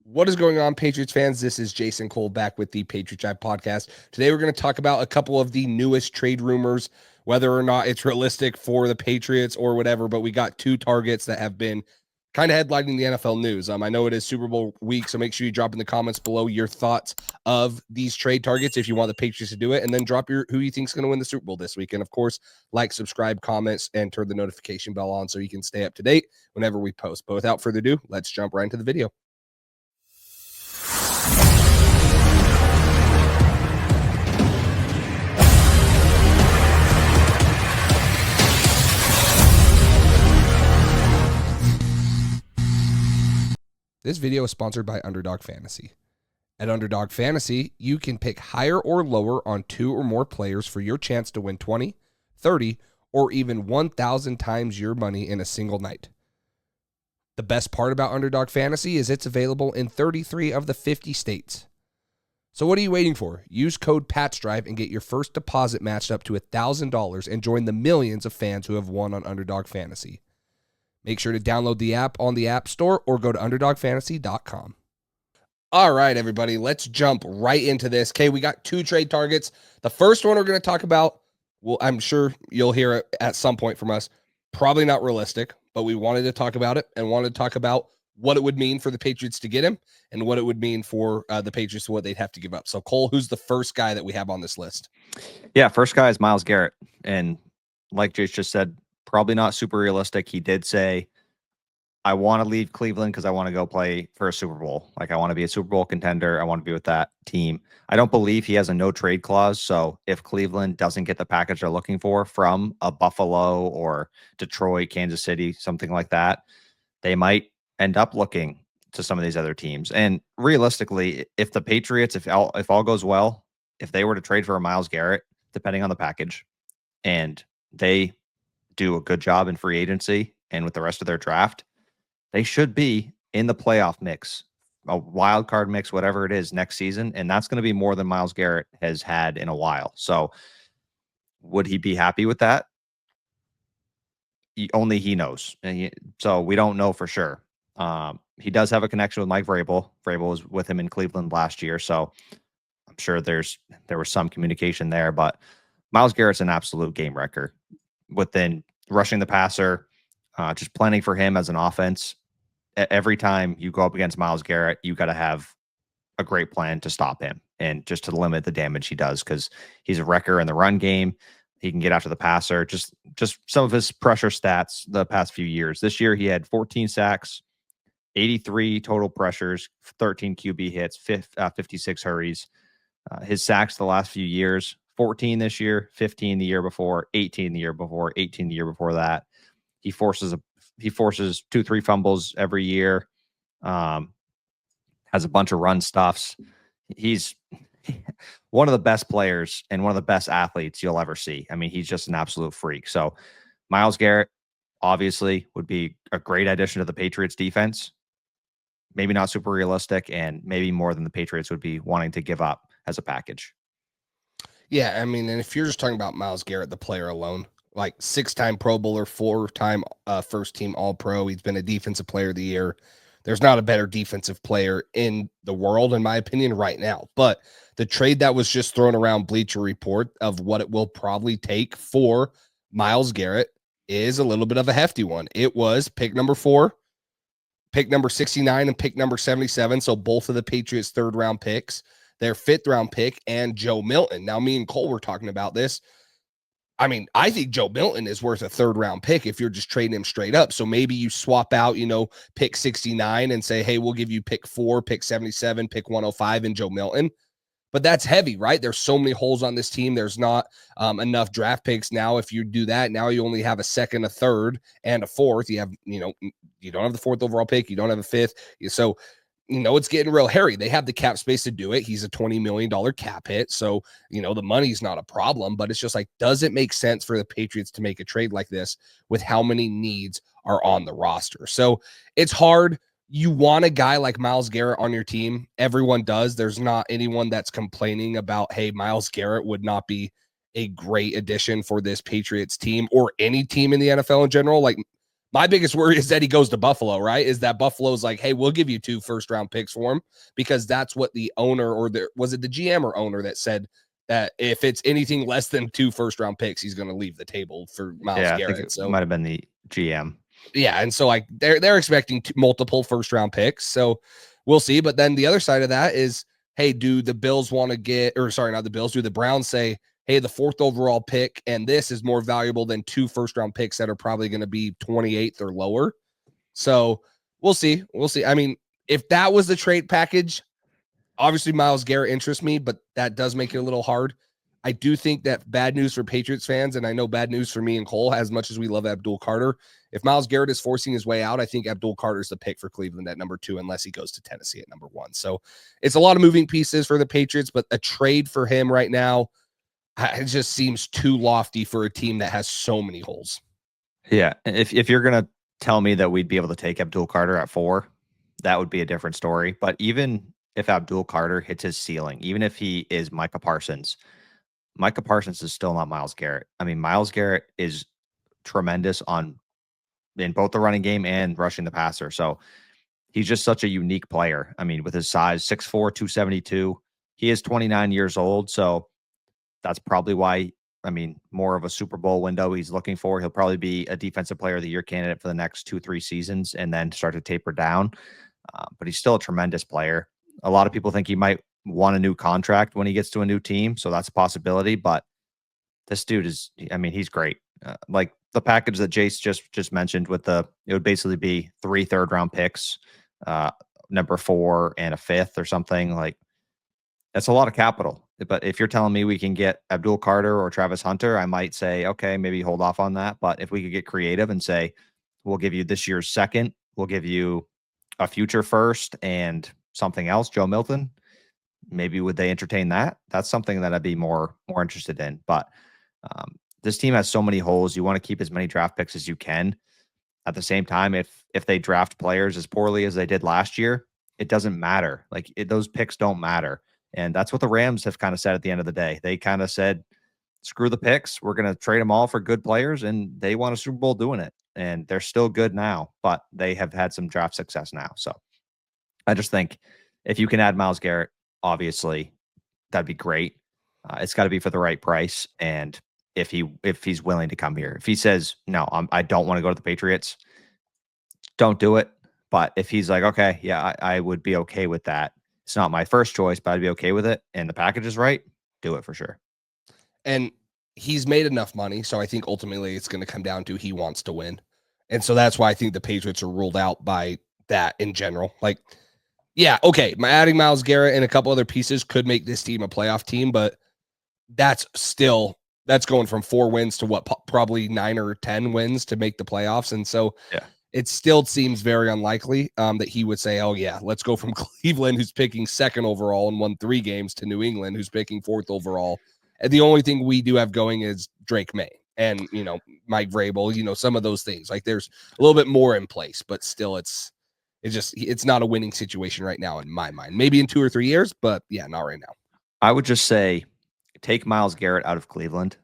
What is going on, Patriots fans? This is Jason Cole back with the Patriots Drive podcast. Today, we're going to talk about a couple of the newest trade rumors, whether or not it's realistic for the Patriots or whatever. But we got two targets that have been kind of headlining the NFL news. I know it is Super Bowl week, so make sure you drop in the comments below your thoughts of these trade targets if you want the Patriots to do it, and then drop who you think is going to win the Super Bowl this week. And of course, like, subscribe, comments, and turn the notification bell on so you can stay up to date whenever we post. But without further ado, let's jump right into the video. This video is sponsored by Underdog Fantasy. At Underdog Fantasy, you can pick higher or lower on two or more players for your chance to win 20, 30, or even 1,000 times your money in a single night. The best part about Underdog Fantasy is it's available in 33 of the 50 states. So what are you waiting for? Use code PATSDRIVE and get your first deposit matched up to $1,000 and join the millions of fans who have won on Underdog Fantasy. Make sure to download the app on the App Store or go to UnderdogFantasy.com. All right, everybody, let's jump right into this. Okay, we got two trade targets. The first one we're going to talk about, well, I'm sure you'll hear it at some point from us. Probably not realistic, but we wanted to talk about it and wanted to talk about what it would mean for the Patriots to get him and what it would mean for the Patriots, what they'd have to give up. So, Cole, who's the first guy that we have on this list? Yeah, first guy is Myles Garrett. And like Jace just said, probably not super realistic. He did say, I want to leave Cleveland because I want to go play for a Super Bowl. Like, I want to be a Super Bowl contender. I want to be with that team. I don't believe he has a no trade clause. So if Cleveland doesn't get the package they're looking for from a Buffalo or Detroit, Kansas City, something like that, they might end up looking to some of these other teams. And realistically, if the Patriots, if all goes well, if they were to trade for a Myles Garrett, depending on the package, and they do a good job in free agency and with the rest of their draft, they should be in the playoff mix, a wild card mix, whatever it is next season. And that's going to be more than Myles Garrett has had in a while. So would he be happy with that? Only he knows. So we don't know for sure. He does have a connection with Mike Vrabel. Vrabel was with him in Cleveland last year. So I'm sure there was some communication there, but Myles Garrett's an absolute game wrecker within rushing the passer, just planning for him as an offense. Every time you go up against Myles Garrett, you got to have a great plan to stop him and just to limit the damage he does, because he's a wrecker in the run game. He can get after the passer. Just some of his pressure stats the past few years. This year, he had 14 sacks, 83 total pressures, 13 QB hits, 56 hurries. His sacks the last few years, 14 this year, 15 the year before, 18 the year before, 18 the year before that. He forces 2-3 fumbles every year. Has a bunch of run stuffs. He's one of the best players and one of the best athletes you'll ever see. I mean, he's just an absolute freak. So Myles Garrett obviously would be a great addition to the Patriots defense. Maybe not super realistic, and maybe more than the Patriots would be wanting to give up as a package. Yeah, I mean, and if you're just talking about Myles Garrett, the player alone, like 6-time Pro Bowler, 4-time first team All-Pro. He's been a defensive player of the year. There's not a better defensive player in the world, in my opinion, right now. But the trade that was just thrown around Bleacher Report of what it will probably take for Myles Garrett is a little bit of a hefty one. It was pick number 4, pick number 69, and pick number 77. So both of the Patriots' third-round picks, their 5th-round pick, and Joe Milton. Now, me and Cole were talking about this. I mean, I think Joe Milton is worth a 3rd-round pick if you're just trading him straight up. So maybe you swap out, pick 69 and say, hey, we'll give you pick 4, pick 77, pick 105, and Joe Milton. But that's heavy, right? There's so many holes on this team. There's not enough draft picks now. If you do that, now you only have a 2nd, a 3rd, and a 4th. You have, you don't have the 4th overall pick. You don't have a 5th. So, it's getting real hairy. They have the cap space to do it. He's a $20 million cap hit. So, the money's not a problem, but it's just like, does it make sense for the Patriots to make a trade like this with how many needs are on the roster? So it's hard. You want a guy like Myles Garrett on your team. Everyone does. There's not anyone that's complaining about, hey, Myles Garrett would not be a great addition for this Patriots team or any team in the NFL in general. Like, My biggest worry is that he goes to Buffalo, right? Is that Buffalo's like, hey, we'll give you 2 first-round picks for him, because that's what the owner, or was it the GM or owner that said that if it's anything less than 2 first-round picks, he's going to leave the table for Myles Yeah, I think Garrett. it So might have been the GM. yeah, and so like they're expecting multiple first-round picks. So we'll see. But then the other side of that is, hey, do the Bills want to get, or sorry, not the Bills, do the Browns say, hey, the 4th overall pick and this is more valuable than 2 first-round picks that are probably going to be 28th or lower? So we'll see. We'll see. I mean, if that was the trade package, obviously Myles Garrett interests me, but that does make it a little hard. I do think that bad news for Patriots fans, and I know bad news for me and Cole, as much as we love Abdul Carter. If Myles Garrett is forcing his way out, I think Abdul Carter is the pick for Cleveland at number 2, unless he goes to Tennessee at number 1. So it's a lot of moving pieces for the Patriots, but a trade for him right now, it just seems too lofty for a team that has so many holes. Yeah, if you're gonna tell me that we'd be able to take Abdul Carter at 4, that would be a different story. But even if Abdul Carter hits his ceiling, even if he is Micah Parsons is still not Myles Garrett. I mean, Myles Garrett is tremendous in both the running game and rushing the passer. So he's just such a unique player. I mean, with his size, 6'4", 272, he is 29 years old. So that's probably why, I mean, more of a Super Bowl window he's looking for. He'll probably be a defensive player of the year candidate for the next 2-3 seasons and then start to taper down. But he's still a tremendous player. A lot of people think he might want a new contract when he gets to a new team. So that's a possibility. But this dude is, I mean, he's great. Like the package that Jace just mentioned with it would basically be 3 third-round picks, number 4 and a 5th or something. Like, that's a lot of capital. But if you're telling me we can get Abdul Carter or Travis Hunter, I might say, okay, maybe hold off on that. But if we could get creative and say, we'll give you this year's 2nd, we'll give you a future 1st and something else, Joe Milton, maybe would they entertain that? That's something that I'd be more interested in. But this team has so many holes. You want to keep as many draft picks as you can. At the same time, if they draft players as poorly as they did last year, it doesn't matter. Like those picks don't matter. And that's what the Rams have kind of said at the end of the day. They kind of said, screw the picks. We're going to trade them all for good players. And they won a Super Bowl doing it. And they're still good now, but they have had some draft success now. So I just think if you can add Myles Garrett, obviously that'd be great. It's got to be for the right price. And if he's willing to come here, if he says, no, I don't want to go to the Patriots, don't do it. But if he's like, okay, yeah, I would be okay with that. It's not my first choice, but I'd be okay with it. And the package is right. Do it for sure. And he's made enough money. So I think ultimately it's going to come down to he wants to win. And so that's why I think the Patriots are ruled out by that in general. Like, yeah, okay, adding Myles Garrett and a couple other pieces could make this team a playoff team, but that's going from 4 wins to what, probably 9 or 10 wins to make the playoffs. And so yeah, it still seems very unlikely that he would say, oh yeah, let's go from Cleveland, who's picking 2nd overall and won 3 games, to New England, who's picking 4th overall. And the only thing we do have going is Drake May and, Mike Vrabel, some of those things. Like there's a little bit more in place, but still it's not a winning situation right now in my mind. Maybe in 2 or 3 years, but yeah, not right now. I would just say take Myles Garrett out of Cleveland.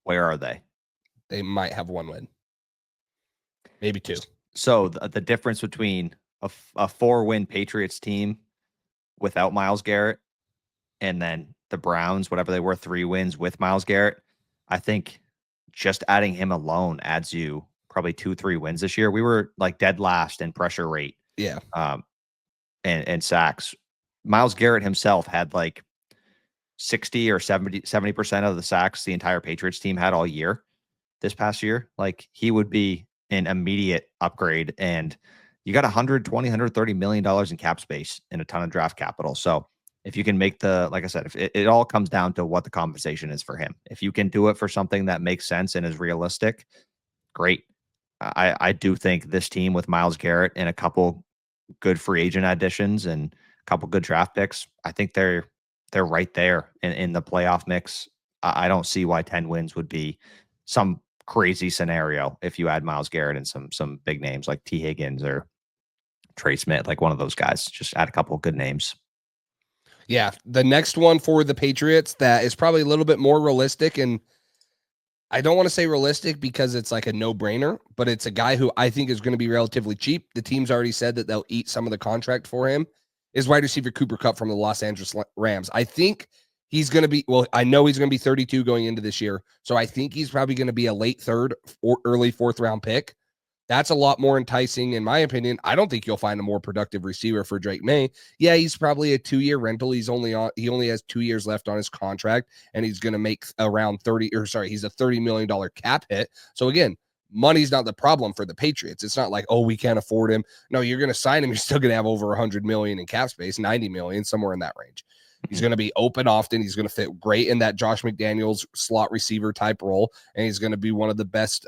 Where are they? They might have 1 win. Maybe 2. So the difference between a 4-win Patriots team without Myles Garrett and then the Browns, whatever they were, 3 wins with Myles Garrett, I think just adding him alone adds you probably 2-3 wins this year. We were like dead last in pressure rate. Yeah. And sacks. Myles Garrett himself had like 60 or 70% of the sacks the entire Patriots team had all year this past year. Like he would be an immediate upgrade, and you got $130 million in cap space and a ton of draft capital. So if you can make like I said, if it all comes down to what the compensation is for him. If you can do it for something that makes sense and is realistic, great. I do think this team with Myles Garrett and a couple good free agent additions and a couple good draft picks, I think they're right there in the playoff mix. I don't see why 10 wins would be some crazy scenario if you add Myles Garrett and some big names like T. Higgins or Trey Smith, like one of those guys. Just add a couple of good names. Yeah, the next one for the Patriots that is probably a little bit more realistic, and I don't want to say realistic because it's like a no-brainer, but it's a guy who I think is going to be relatively cheap. The team's already said that they'll eat some of the contract for him. Is wide receiver Cooper Kupp from the Los Angeles Rams. I think he's going to be, well, I know he's going to be 32 going into this year. So I think he's probably going to be a late third or early fourth round pick. That's a lot more enticing, in my opinion. I don't think you'll find a more productive receiver for Drake May. Yeah, he's probably a 2-year rental. He only has 2 years left on his contract, and he's going to make around he's a $30 million cap hit. So again, money's not the problem for the Patriots. It's not like, oh, we can't afford him. No, you're going to sign him. You're still going to have over 100 million in cap space, 90 million, somewhere in that range. He's going to be open often. He's going to fit great in that Josh McDaniels slot receiver type role, and he's going to be one of the best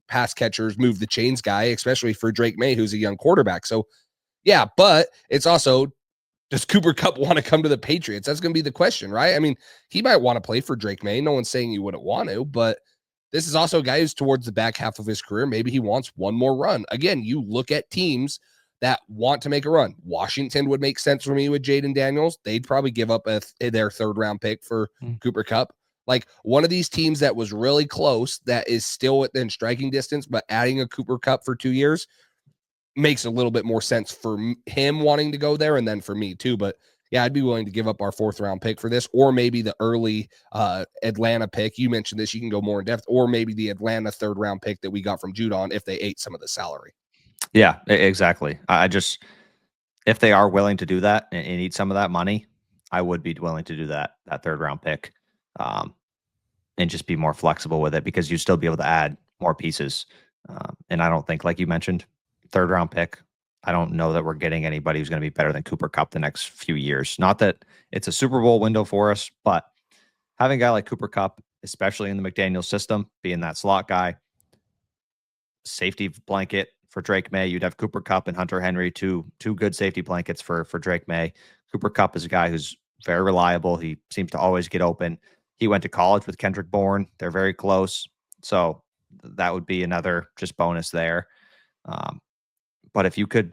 pass catchers, move the chains guy, especially for Drake May, who's a young quarterback. So, yeah, but it's also, does Cooper Kupp want to come to the Patriots? That's going to be the question, right? I mean, he might want to play for Drake May. No one's saying he wouldn't want to, but this is also a guy who's towards the back half of his career. Maybe he wants one more run. Again, you look at teams that want to make a run. Washington would make sense for me with Jaden Daniels. They'd probably give up their third round pick for Cooper Kupp. Like one of these teams that was really close, that is still within striking distance, but adding a Cooper Kupp for 2 years makes a little bit more sense for him wanting to go there, and then for me too. But yeah, I'd be willing to give up our fourth round pick for this, or maybe the early Atlanta pick. You mentioned this, you can go more in depth, or maybe the Atlanta third round pick that we got from Judon if they ate some of the salary. Yeah, exactly. I just, if they are willing to do that and eat some of that money, I would be willing to do that third round pick, and just be more flexible with it because you'd still be able to add more pieces. And I don't think, like you mentioned, third round pick, I don't know that we're getting anybody who's going to be better than Cooper Kupp the next few years. Not that it's a Super Bowl window for us, but having a guy like Cooper Kupp, especially in the McDaniel system, being that slot guy, safety blanket for Drake May, you'd have Cooper Kupp and Hunter Henry, two good safety blankets for Drake May. Cooper Kupp is a guy who's very reliable. He seems to always get open. He went to college with Kendrick Bourne. They're very close. So that would be another just bonus there. But if you could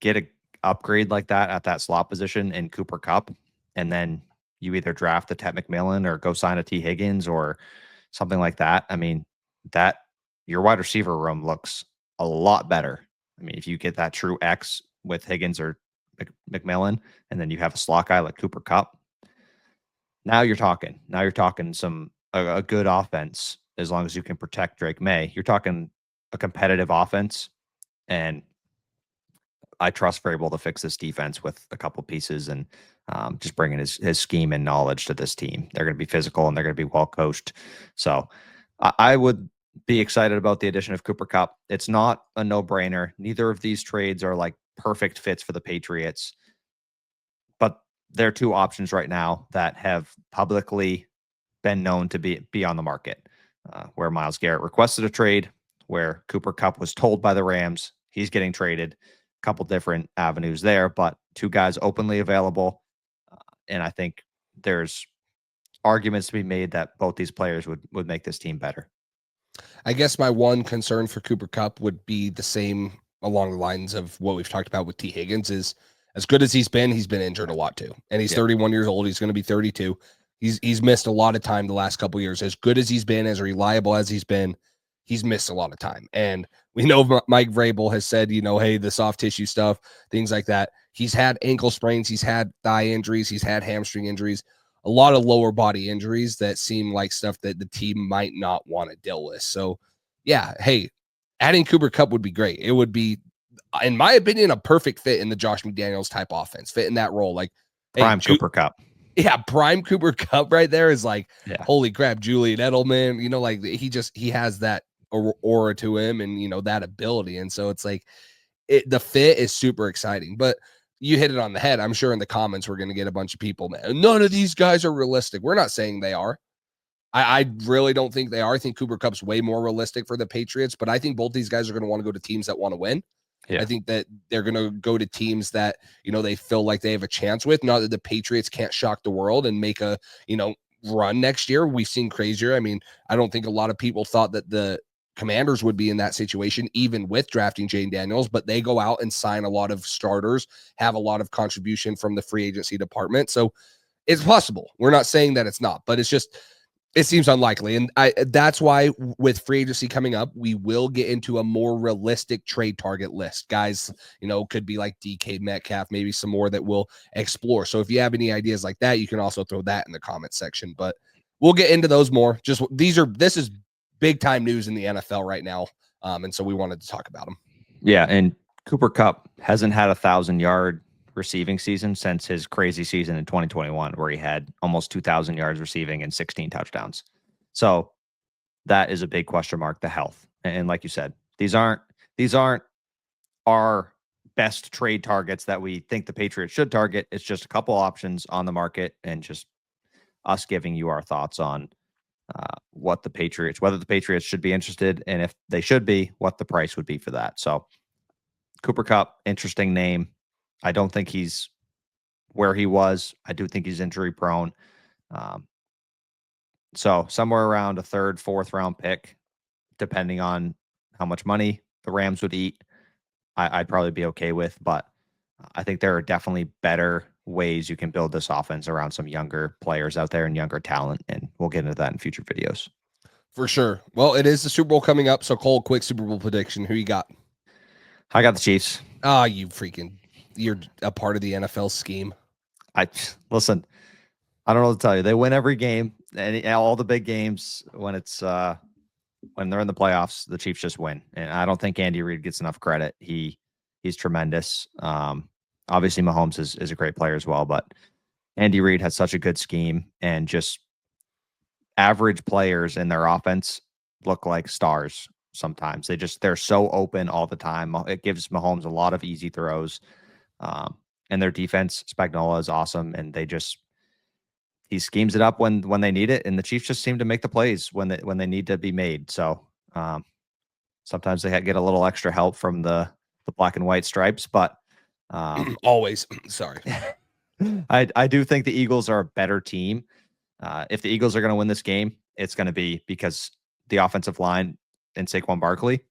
get an upgrade like that at that slot position in Cooper Kupp, and then you either draft a Ted McMillan or go sign a T. Higgins or something like that, I mean, that your wide receiver room looks a lot better. I mean, if you get that true X with Higgins or McMillan, and then you have a slot guy like Cooper Kupp, now you're talking. Now you're talking a good offense as long as you can protect Drake May. You're talking a competitive offense, and I trust Vrabel to fix this defense with a couple pieces and just bringing his scheme and knowledge to this team. They're going to be physical and they're going to be well coached. So I would be excited about the addition of Cooper Kupp. It's not a no-brainer. Neither of these trades are like perfect fits for the Patriots, but they're two options right now that have publicly been known to be on the market, where Myles Garrett requested a trade, where Cooper Kupp was told by the Rams he's getting traded. A couple different avenues there, but two guys openly available. And I think there's arguments to be made that both these players would make this team better. I guess my one concern for Cooper Kupp would be the same along the lines of what we've talked about with T. Higgins. Is as good as he's been injured a lot too. And he's 31 years old. He's going to be 32. He's missed a lot of time the last couple of years. As good as he's been, as reliable as he's been, he's missed a lot of time. And we know Mike Vrabel has said, hey, the soft tissue stuff, things like that. He's had ankle sprains. He's had thigh injuries. He's had hamstring injuries, a lot of lower body injuries that seem like stuff that the team might not want to deal with. So, yeah, hey, adding Cooper Kupp would be great. It would be, in my opinion, a perfect fit in the Josh McDaniels type offense, fit in that role. Like prime Cooper Kupp. Yeah, prime Cooper Kupp right there is like, holy crap, Julian Edelman, like he has that aura to him and, that ability. And so it's like the fit is super exciting, but you hit it on the head. I'm sure in the comments, we're going to get a bunch of people, man, none of these guys are realistic. We're not saying they are. I really don't think they are. I think Cooper Kupp's way more realistic for the Patriots, but I think both these guys are going to want to go to teams that want to win. Yeah. I think that they're going to go to teams that, they feel like they have a chance with. Not that the Patriots can't shock the world and make a, run next year. We've seen crazier. I mean, I don't think a lot of people thought that the Commanders would be in that situation, even with drafting Jaden Daniels, but they go out and sign a lot of starters, have a lot of contribution from the free agency department. So it's possible. We're not saying that it's not, but it's just, It seems unlikely. And that's why with free agency coming up, we will get into a more realistic trade target list. Guys, could be like DK Metcalf, maybe some more that we'll explore. So if you have any ideas like that, you can also throw that in the comment section. But we'll get into those more. This is big time news in the NFL right now. And so we wanted to talk about them. Yeah. And Cooper Kupp hasn't had 1,000-yard receiving season since his crazy season in 2021, where he had almost 2,000 yards receiving and 16 touchdowns. So that is a big question mark, the health. And like you said, these aren't our best trade targets that we think the Patriots should target. It's just a couple options on the market and just us giving you our thoughts on whether the Patriots should be interested, and if they should be, what the price would be for that. So Cooper Kupp, interesting name. I don't think he's where he was. I do think he's injury prone. So somewhere around a third, fourth round pick, depending on how much money the Rams would eat, I'd probably be okay with. But I think there are definitely better ways you can build this offense around some younger players out there and younger talent. And we'll get into that in future videos. For sure. Well, it is the Super Bowl coming up. So Cole, quick Super Bowl prediction. Who you got? I got the Chiefs. Ah, you're a part of the NFL scheme. Listen, I don't know what to tell you. They win every game, and all the big games when it's when they're in the playoffs, the Chiefs just win. And I don't think Andy Reid gets enough credit. He's tremendous. Obviously Mahomes is a great player as well, but Andy Reid has such a good scheme, and just average players in their offense look like stars. Sometimes they're so open all the time. It gives Mahomes a lot of easy throws. And their defense, Spagnuolo, is awesome. And he schemes it up when they need it. And the Chiefs just seem to make the plays when they need to be made. So sometimes they get a little extra help from the black and white stripes, but always. Sorry. I do think the Eagles are a better team. If the Eagles are going to win this game, it's going to be because the offensive line and Saquon Barkley.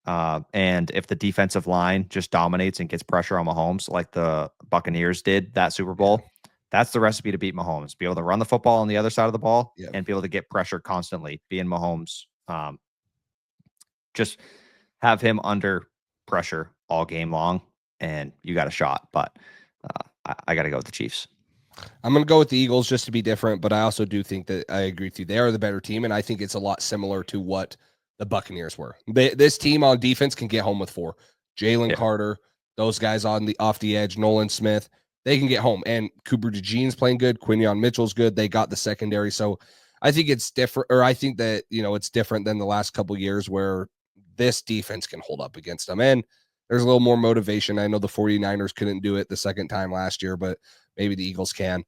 And if the defensive line just dominates and gets pressure on Mahomes like the Buccaneers did that Super Bowl, that's the recipe to beat Mahomes. Be able to run the football on the other side of the ball and be able to get pressure constantly. Being Mahomes, just have him under pressure all game long, and you got a shot. But I got to go with the Chiefs. I'm going to go with the Eagles just to be different, but I also do think that I agree with you. They are the better team, and I think it's a lot similar to what the Buccaneers were. This team on defense can get home with 4. Jalen Carter, those guys off the edge, Nolan Smith, they can get home. And Cooper DeJean's playing good. Quinion Mitchell's good. They got the secondary. So I think it's different, or I think that, it's different than the last couple of years where this defense can hold up against them. And there's a little more motivation. I know the 49ers couldn't do it the second time last year, but maybe the Eagles can.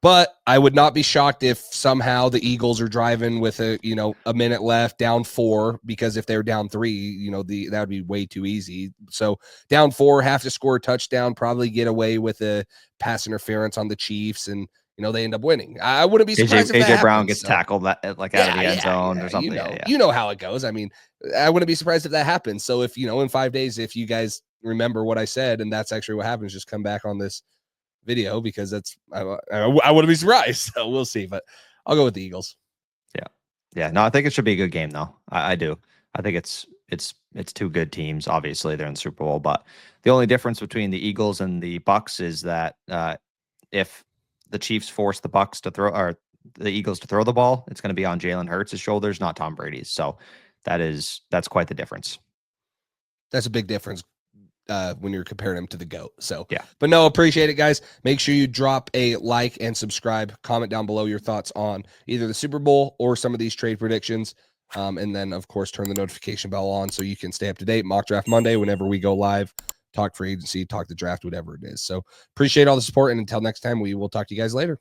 But I would not be shocked if somehow the Eagles are driving with a minute left, down 4, because if they're down 3, that would be way too easy. So down 4, have to score a touchdown, probably get away with a pass interference on the Chiefs, and they end up winning. I wouldn't be surprised if AJ Brown gets tackled out of the end zone or something. You know how it goes. I mean, I wouldn't be surprised if that happens. So if in 5 days, if you guys remember what I said and that's actually what happens, just come back on this video, because that's I wouldn't be surprised. So we'll see, but I'll go with the Eagles. Yeah. No, I think it should be a good game though. I do. I think it's 2 good teams. Obviously, they're in the Super Bowl, but the only difference between the Eagles and the Bucks is that if the Chiefs force the Bucks to throw, or the Eagles to throw the ball, it's going to be on Jalen Hurts' shoulders, not Tom Brady's. So that's quite the difference. That's a big difference when you're comparing him to the GOAT. So, yeah. But no, appreciate it, guys. Make sure you drop a like and subscribe. Comment down below your thoughts on either the Super Bowl or some of these trade predictions. And then, of course, turn the notification bell on so you can stay up to date. Mock Draft Monday, whenever we go live, talk free agency, talk the draft, whatever it is. So appreciate all the support. And until next time, we will talk to you guys later.